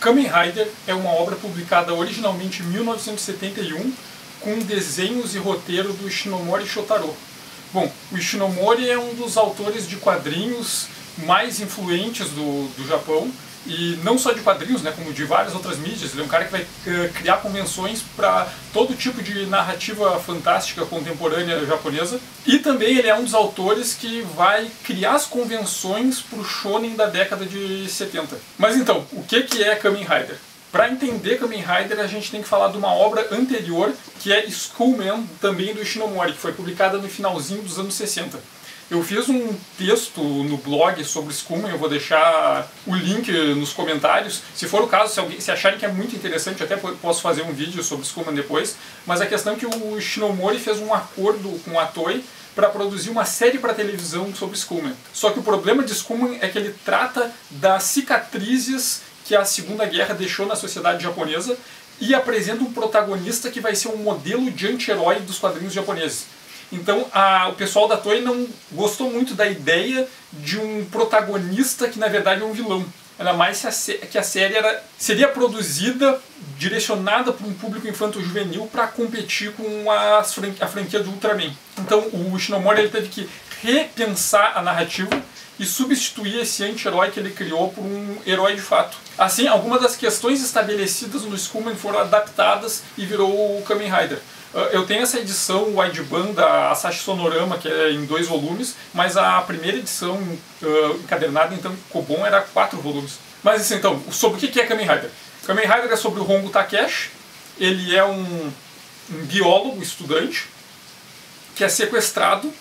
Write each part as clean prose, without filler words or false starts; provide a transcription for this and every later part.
Kamen Rider é uma obra publicada originalmente em 1971 com desenhos e roteiro do Ishinomori Shotaro. Bom, o Ishinomori é um dos autores de quadrinhos mais influentes do Japão, e não só de quadrinhos, né, como de várias outras mídias. Ele é um cara que vai criar convenções para todo tipo de narrativa fantástica contemporânea japonesa, e também ele é um dos autores que vai criar as convenções para o shonen da década de 70. Mas então, o que é Kamen Rider? Para entender Kamen Rider, a gente tem que falar de uma obra anterior, que é Skullman, também do Ishinomori, que foi publicada no finalzinho dos anos 60. Eu fiz um texto no blog sobre Skullman, eu vou deixar o link nos comentários. Se for o caso, se acharem que é muito interessante, eu até posso fazer um vídeo sobre Skullman depois. Mas a questão é que o Ishinomori fez um acordo com a Toei para produzir uma série para televisão sobre Skullman. Só que o problema de Skullman é que ele trata das cicatrizes que a Segunda Guerra deixou na sociedade japonesa e apresenta um protagonista que vai ser um modelo de anti-herói dos quadrinhos japoneses. Então o pessoal da Toei não gostou muito da ideia de um protagonista que na verdade é um vilão. Ainda mais que a série seria produzida, direcionada para um público infanto-juvenil para competir com a franquia do Ultraman. Então o Ishinomori ele teve que repensar a narrativa e substituir esse anti-herói que ele criou por um herói de fato. Assim, algumas das questões estabelecidas no Skullman foram adaptadas e virou o Kamen Rider. Eu tenho essa edição Wideband da Asahi Sonorama, que é em 2 volumes, mas a primeira edição encadernada, então, Kobon, era 4 volumes. Mas assim, então, sobre o que é Kamen Rider? Kamen Rider é sobre o Hongo Takeshi. Ele é um biólogo, estudante, que é sequestrado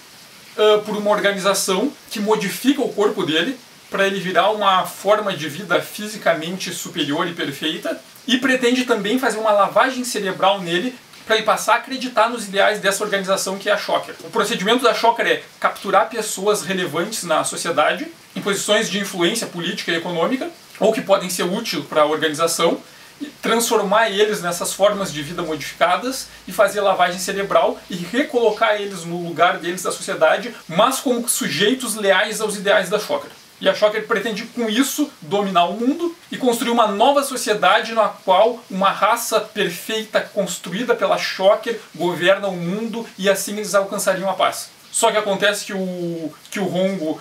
por uma organização que modifica o corpo dele para ele virar uma forma de vida fisicamente superior e perfeita, e pretende também fazer uma lavagem cerebral nele para ele passar a acreditar nos ideais dessa organização que é a Shocker. O procedimento da Shocker é capturar pessoas relevantes na sociedade, em posições de influência política e econômica, ou que podem ser úteis para a organização, e transformar eles nessas formas de vida modificadas e fazer lavagem cerebral e recolocar eles no lugar deles da sociedade, mas como sujeitos leais aos ideais da Shocker. E a Shocker pretende, com isso, dominar o mundo e construir uma nova sociedade na qual uma raça perfeita construída pela Shocker governa o mundo, e assim eles alcançariam a paz. Só que acontece que o Hongo,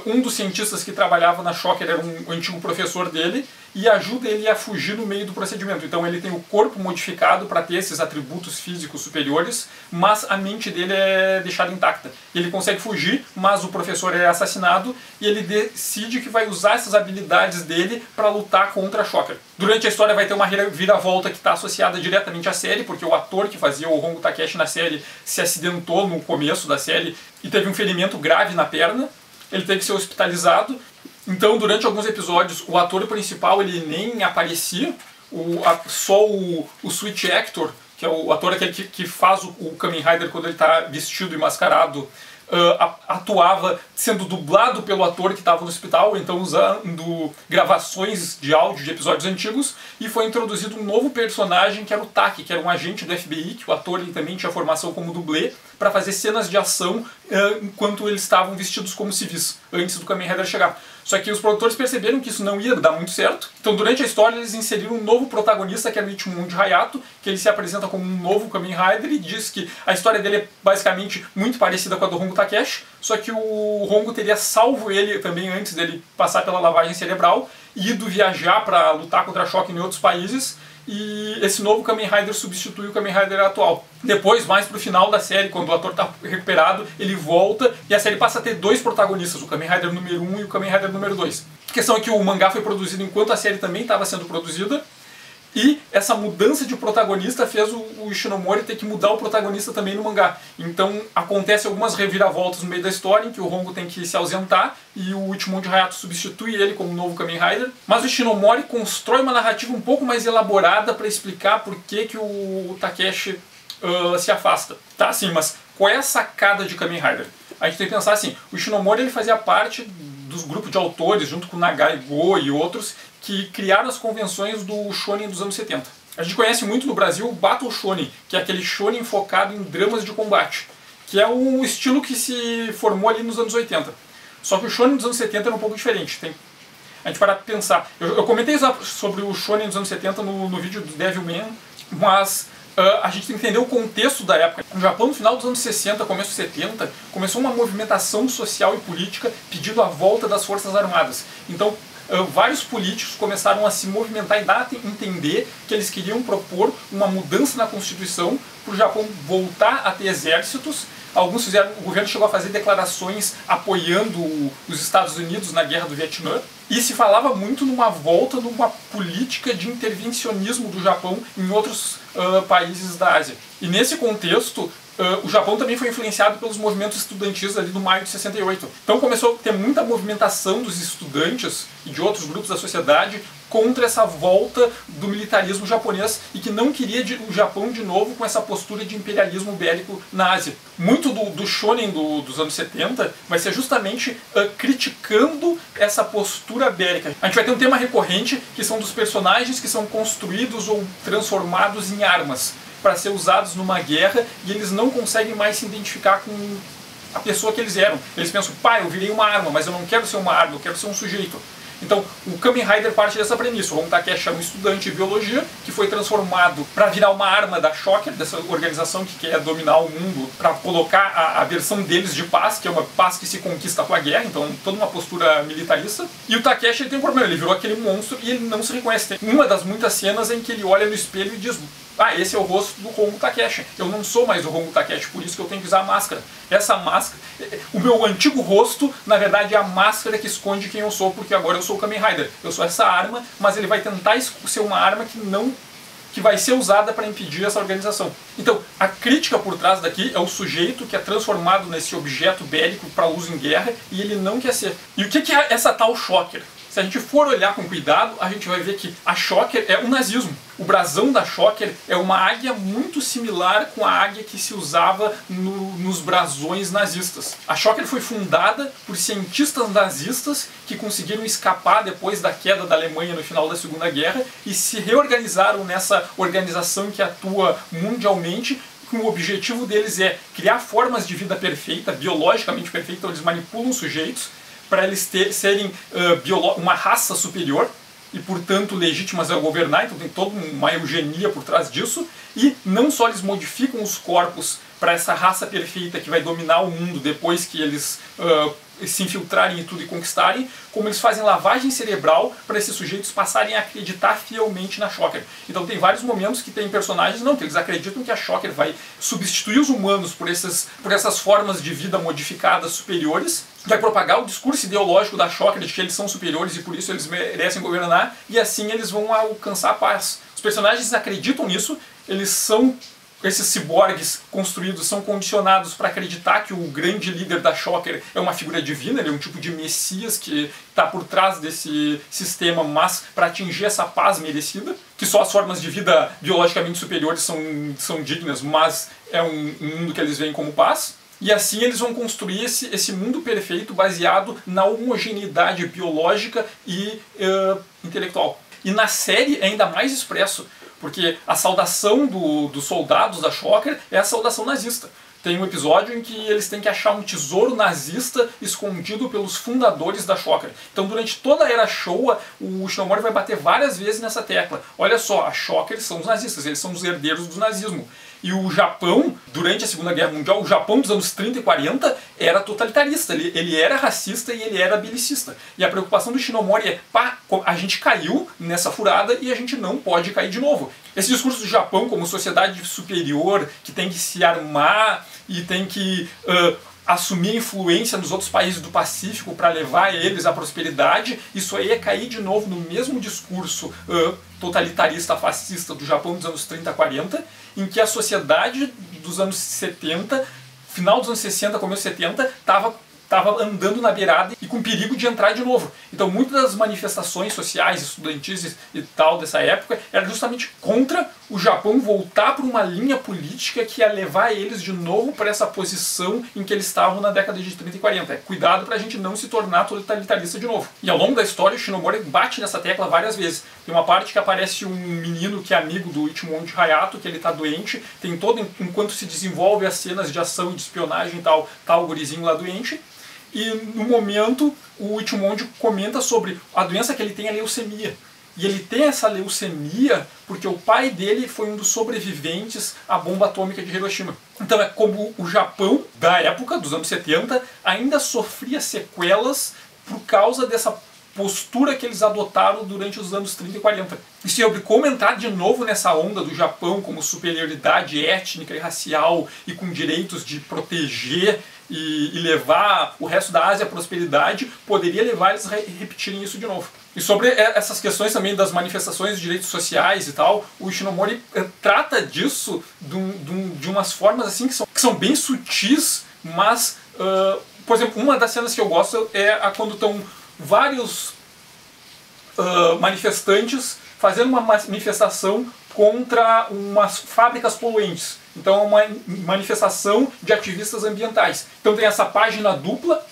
um dos cientistas que trabalhava na Shocker, era um antigo professor dele, e ajuda ele a fugir no meio do procedimento. Então ele tem o corpo modificado para ter esses atributos físicos superiores, mas a mente dele é deixada intacta. Ele consegue fugir, mas o professor é assassinado, e ele decide que vai usar essas habilidades dele para lutar contra a Shocker. Durante a história vai ter uma reviravolta que está associada diretamente à série, porque o ator que fazia o Hongo Takeshi na série se acidentou no começo da série e teve um ferimento grave na perna. Ele teve que ser hospitalizado. Então, durante alguns episódios, o ator principal ele nem aparecia, só o Switch Actor, que é o ator aquele que faz o Kamen Rider quando ele está vestido e mascarado, atuava sendo dublado pelo ator que estava no hospital, então usando gravações de áudio de episódios antigos, e foi introduzido um novo personagem que era o Taki, que era um agente do FBI, que o ator ele também tinha formação como dublê, para fazer cenas de ação enquanto eles estavam vestidos como civis, antes do Kamen Rider chegar. Só que os produtores perceberam que isso não ia dar muito certo, então durante a história eles inseriram um novo protagonista, que é o Ichimonji Hayato, que ele se apresenta como um novo Kamen Rider e diz que a história dele é basicamente muito parecida com a do Hongo Takeshi, só que o Hongo teria salvo ele também antes dele passar pela lavagem cerebral e ido viajar para lutar contra a Shocker em outros países, e esse novo Kamen Rider substitui o Kamen Rider atual. Depois, mais pro final da série, quando o ator está recuperado, ele volta e a série passa a ter 2 protagonistas, o Kamen Rider número 1 e o Kamen Rider número 2. A questão é que o mangá foi produzido enquanto a série também estava sendo produzida, e essa mudança de protagonista fez o Ishinomori ter que mudar o protagonista também no mangá. Então acontece algumas reviravoltas no meio da história, em que o Hongo tem que se ausentar e o Ichimonji Hayato substitui ele como novo Kamen Rider. Mas o Ishinomori constrói uma narrativa um pouco mais elaborada para explicar por que o Takeshi se afasta. Tá, sim, mas qual é a sacada de Kamen Rider? A gente tem que pensar assim, o Ishinomori ele fazia parte dos grupos de autores, junto com Nagai Go e outros, que criaram as convenções do shonen dos anos 70. A gente conhece muito no Brasil o Battle Shonen, que é aquele shonen focado em dramas de combate, que é um estilo que se formou ali nos anos 80. Só que o shonen dos anos 70 era um pouco diferente. A gente para pensar. Eu comentei sobre o shonen dos anos 70 no vídeo do Devilman, mas a gente tem que entender o contexto da época. No Japão, no final dos anos 60, começo dos 70, começou uma movimentação social e política pedindo a volta das Forças Armadas. Então, vários políticos começaram a se movimentar e dar a entender que eles queriam propor uma mudança na Constituição para o Japão voltar a ter exércitos. Alguns fizeram, o governo chegou a fazer declarações apoiando os Estados Unidos na Guerra do Vietnã. E se falava muito numa volta, numa política de intervencionismo do Japão em outros países da Ásia. E nesse contexto, o Japão também foi influenciado pelos movimentos estudantis ali do maio de 68. Então começou a ter muita movimentação dos estudantes e de outros grupos da sociedade contra essa volta do militarismo japonês e que não queria o Japão de novo com essa postura de imperialismo bélico na Ásia. Muito do shonen dos anos 70 vai ser justamente criticando essa postura bélica. A gente vai ter um tema recorrente que são dos personagens que são construídos ou transformados em armas para ser usados numa guerra e eles não conseguem mais se identificar com a pessoa que eles eram. Eles pensam, pá, eu virei uma arma, mas eu não quero ser uma arma, eu quero ser um sujeito. Então, o Kamen Rider parte dessa premissa. O Ron Takeshi é um estudante de biologia que foi transformado para virar uma arma da Shocker, dessa organização que quer dominar o mundo, para colocar a versão deles de paz, que é uma paz que se conquista com a guerra, então toda uma postura militarista. E o Takeshi ele tem um problema, ele virou aquele monstro e ele não se reconhece. Tem uma das muitas cenas em que ele olha no espelho e diz, ah, esse é o rosto do Hongo Takeshi. Eu não sou mais o Hongo Takeshi, por isso que eu tenho que usar a máscara. Essa máscara, o meu antigo rosto, na verdade é a máscara que esconde quem eu sou, porque agora eu sou o Kamen Rider. Eu sou essa arma, mas ele vai tentar ser uma arma que vai ser usada para impedir essa organização. Então, a crítica por trás daqui é o sujeito que é transformado nesse objeto bélico para uso em guerra e ele não quer ser. E o que é essa tal Shocker? Se a gente for olhar com cuidado, a gente vai ver que a Shocker é o nazismo. O brasão da Shocker é uma águia muito similar com a águia que se usava nos brasões nazistas. A Shocker foi fundada por cientistas nazistas que conseguiram escapar depois da queda da Alemanha no final da Segunda Guerra e se reorganizaram nessa organização que atua mundialmente. O objetivo deles é criar formas de vida perfeita, biologicamente perfeita, então eles manipulam sujeitos para eles serem uma raça superior e, portanto, legítimas a governar, então tem toda uma eugenia por trás disso, e não só eles modificam os corpos para essa raça perfeita que vai dominar o mundo depois que eles se infiltrarem em tudo e conquistarem, como eles fazem lavagem cerebral para esses sujeitos passarem a acreditar fielmente na Shocker. Então tem vários momentos que tem personagens que eles acreditam que a Shocker vai substituir os humanos por essas formas de vida modificadas superiores, vai propagar o discurso ideológico da Shocker de que eles são superiores e por isso eles merecem governar, e assim eles vão alcançar a paz. Os personagens acreditam nisso, esses ciborgues construídos são condicionados para acreditar que o grande líder da Shocker é uma figura divina, ele é um tipo de messias que está por trás desse sistema, mas para atingir essa paz merecida, que só as formas de vida biologicamente superiores são dignas, mas é um mundo que eles veem como paz. E assim eles vão construir esse mundo perfeito baseado na homogeneidade biológica e intelectual. E na série é ainda mais expresso, porque a saudação dos soldados da Shocker é a saudação nazista. Tem um episódio em que eles têm que achar um tesouro nazista escondido pelos fundadores da Shocker. Então durante toda a era Showa, o Ishinomori vai bater várias vezes nessa tecla. Olha só, a Shocker são os nazistas, eles são os herdeiros do nazismo. E o Japão, durante a Segunda Guerra Mundial, o Japão dos anos 30 e 40 era totalitarista, ele era racista e ele era belicista. E a preocupação do Ishinomori é, pá, a gente caiu nessa furada e a gente não pode cair de novo. Esse discurso do Japão como sociedade superior, que tem que se armar e tem que assumir influência nos outros países do Pacífico para levar eles à prosperidade, isso aí é cair de novo no mesmo discurso totalitarista, fascista do Japão dos anos 30 a 40, em que a sociedade dos anos 70, final dos anos 60, começo dos 70, estava andando na beirada e com perigo de entrar de novo. Então muitas das manifestações sociais, estudantis e tal dessa época eram justamente contra o Japão voltar para uma linha política que ia levar eles de novo para essa posição em que eles estavam na década de 30 e 40. Cuidado para a gente não se tornar totalitarista de novo. E ao longo da história o Ishinomori bate nessa tecla várias vezes. Tem uma parte que aparece um menino que é amigo do Ichimonji Hayato, que ele está doente, tem todo, enquanto se desenvolve as cenas de ação e de espionagem e tal, tá o gurizinho lá doente. e no momento o Ichimonji comenta sobre a doença que ele tem, a leucemia. E ele tem essa leucemia porque o pai dele foi um dos sobreviventes à bomba atômica de Hiroshima. Então é como o Japão da época, dos anos 70, ainda sofria sequelas por causa dessa postura que eles adotaram durante os anos 30 e 40. E sobre como entrar de novo nessa onda do Japão como superioridade étnica e racial e com direitos de proteger e levar o resto da Ásia à prosperidade, poderia levar eles a repetirem isso de novo. E sobre essas questões também das manifestações de direitos sociais e tal, o Ishinomori trata disso de umas formas assim que são bem sutis, mas, por exemplo, uma das cenas que eu gosto é quando estão vários manifestantes fazendo uma manifestação contra umas fábricas poluentes. Então é uma manifestação de ativistas ambientais. Então tem essa página dupla,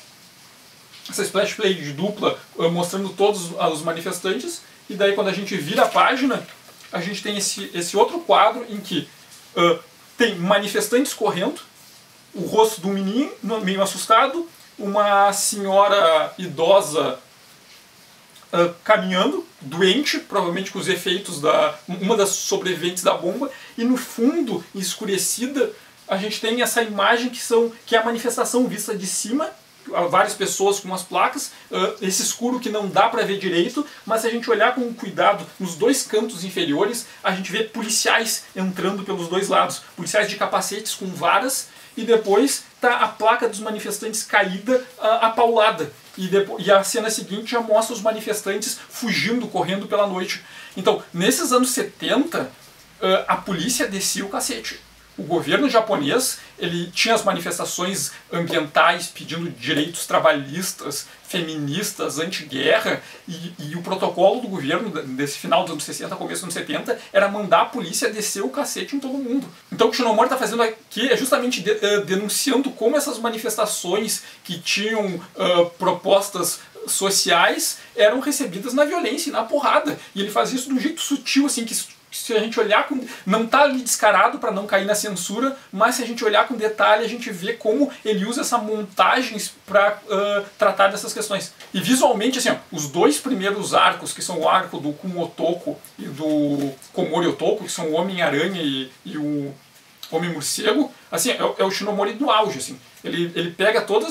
essa splash page dupla mostrando todos os manifestantes, e daí quando a gente vira a página, a gente tem esse outro quadro em que tem manifestantes correndo, o rosto do menino meio assustado, uma senhora idosa caminhando, doente, provavelmente com os efeitos uma das sobreviventes da bomba, e no fundo, escurecida, a gente tem essa imagem que é a manifestação vista de cima, várias pessoas com umas placas, esse escuro que não dá para ver direito, mas se a gente olhar com cuidado nos dois cantos inferiores, a gente vê policiais entrando pelos dois lados, policiais de capacetes com varas, e depois está a placa dos manifestantes caída, apaulada. E a cena seguinte já mostra os manifestantes fugindo, correndo pela noite. Então, nesses anos 70, a polícia descia o cacete. O governo japonês ele tinha as manifestações ambientais pedindo direitos trabalhistas, feministas, anti-guerra, e o protocolo do governo desse final dos anos 60, começo dos anos 70, era mandar a polícia descer o cacete em todo mundo. Então o que o Shinomori está fazendo aqui é justamente denunciando como essas manifestações que tinham propostas sociais eram recebidas na violência e na porrada. E ele faz isso de um jeito sutil, assim, que se a gente olhar não está ali descarado para não cair na censura, mas se a gente olhar com detalhe, a gente vê como ele usa essa montagem para tratar dessas questões. E visualmente, assim, ó, os dois primeiros arcos, que são o arco do Kumotoko e do Komori Otoko, que são o Homem-Aranha e o Homem-Morcego, assim, é o Shinomori do auge. Assim. Ele pega toda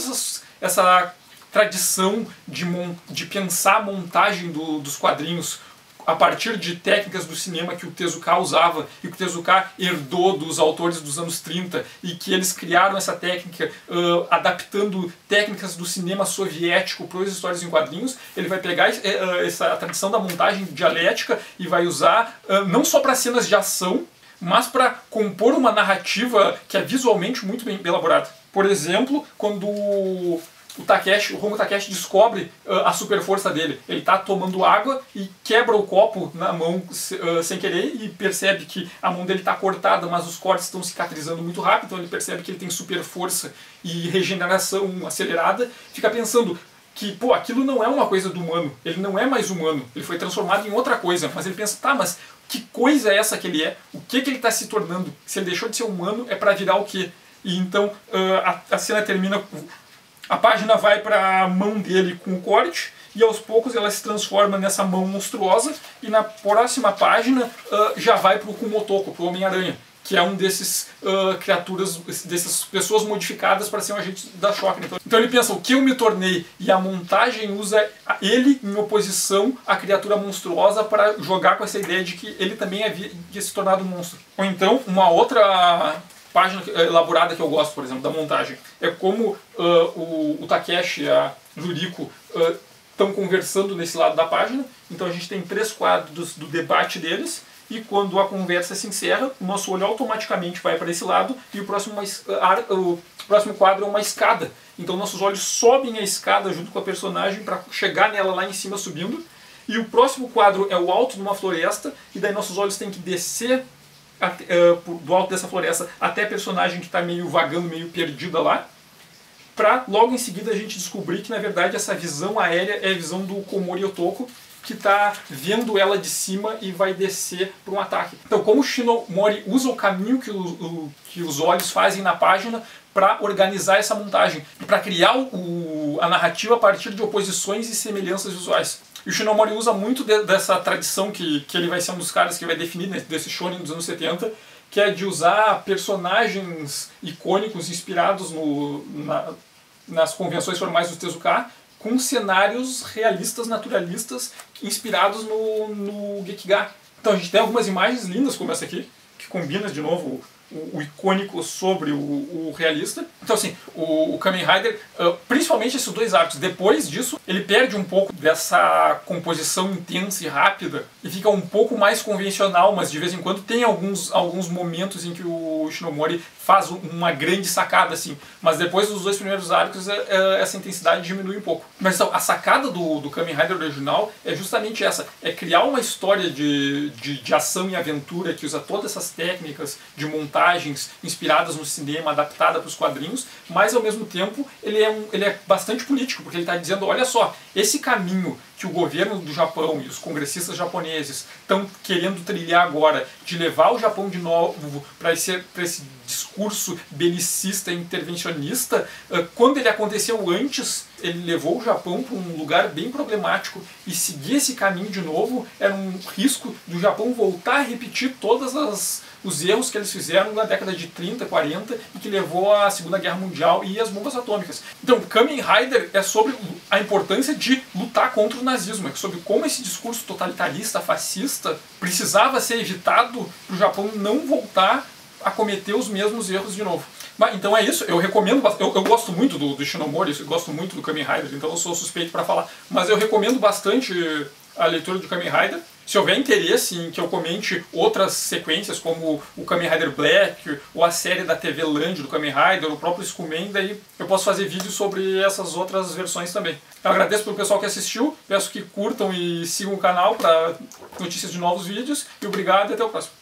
essa tradição de pensar a montagem dos quadrinhos a partir de técnicas do cinema que o Tezuka usava e que o Tezuka herdou dos autores dos anos 30 e que eles criaram essa técnica adaptando técnicas do cinema soviético para as histórias em quadrinhos. Ele vai pegar essa tradição da montagem dialética e vai usar não só para cenas de ação, mas para compor uma narrativa que é visualmente muito bem elaborada. Por exemplo, quando o Homo Takeshi descobre a super força dele. Ele está tomando água e quebra o copo na mão sem querer e percebe que a mão dele está cortada, mas os cortes estão cicatrizando muito rápido, então ele percebe que ele tem super força e regeneração acelerada. Fica pensando que, pô, aquilo não é uma coisa do humano, ele não é mais humano, ele foi transformado em outra coisa, mas ele pensa, tá, mas que coisa é essa que ele é? O que ele está se tornando? Se ele deixou de ser humano, é para virar o quê? E então a cena termina... A página vai para a mão dele com o corte e aos poucos ela se transforma nessa mão monstruosa e na próxima página já vai para o Kumotoko, para o Homem-Aranha, que é um desses criaturas, dessas pessoas modificadas para ser um agente da Shocker. Então ele pensa, o que eu me tornei? E a montagem usa ele em oposição à criatura monstruosa para jogar com essa ideia de que ele também havia se tornado um monstro. Ou então, uma outra página elaborada que eu gosto, por exemplo, da montagem, é como o Takeshi e a Yuriko estão conversando nesse lado da página. Então a gente tem 3 quadros do debate deles, e quando a conversa se encerra, o nosso olho automaticamente vai para esse lado, e o próximo quadro é uma escada. Então nossos olhos sobem a escada junto com a personagem para chegar nela lá em cima subindo, e o próximo quadro é o alto de uma floresta, e daí nossos olhos têm que descer do alto dessa floresta até a personagem que está meio vagando, meio perdida lá, para logo em seguida a gente descobrir que na verdade essa visão aérea é a visão do Komori Otoko, que está vendo ela de cima e vai descer para um ataque. Então, como o Shinomori usa o caminho que os olhos fazem na página para organizar essa montagem e para criar a narrativa a partir de oposições e semelhanças visuais. E o Shinomori usa muito dessa tradição que ele vai ser um dos caras que vai definir desse shonen dos anos 70, que é de usar personagens icônicos inspirados nas convenções formais do Tezuka, com cenários realistas, naturalistas, inspirados no Gekiga. Então a gente tem algumas imagens lindas como essa aqui, que combina de novo o icônico sobre o realista. Então assim, o Kamen Rider, principalmente esses dois arcos, depois disso ele perde um pouco dessa composição intensa e rápida e fica um pouco mais convencional, mas de vez em quando tem alguns momentos em que o Shinomori faz uma grande sacada assim, mas depois dos dois primeiros arcos essa intensidade diminui um pouco. Mas então, a sacada do Kamen Rider original é justamente essa, é criar uma história de ação e aventura que usa todas essas técnicas de montagens inspiradas no cinema, adaptada para os quadrinhos, mas ao mesmo tempo ele é bastante político, porque ele está dizendo, olha só, esse caminho que o governo do Japão e os congressistas japoneses estão querendo trilhar agora, de levar o Japão de novo para esse discurso belicista e intervencionista, quando ele aconteceu antes, ele levou o Japão para um lugar bem problemático, e seguir esse caminho de novo era um risco do Japão voltar a repetir todos os erros que eles fizeram na década de 30, 40 e que levou à Segunda Guerra Mundial e às bombas atômicas. Então, Kamen Rider é sobre a importância de lutar contra o nazismo, é sobre como esse discurso totalitarista, fascista, precisava ser evitado para o Japão não voltar a cometer os mesmos erros de novo. Então é isso, eu recomendo, eu gosto muito do Shinomori, eu gosto muito do Kamen Rider, então eu sou suspeito para falar, mas eu recomendo bastante a leitura do Kamen Rider. Se houver interesse em que eu comente outras sequências, como o Kamen Rider Black, ou a série da TV Land do Kamen Rider, o próprio Skumen, daí eu posso fazer vídeos sobre essas outras versões também. Eu agradeço pelo pessoal que assistiu, peço que curtam e sigam o canal para notícias de novos vídeos, e obrigado e até o próximo.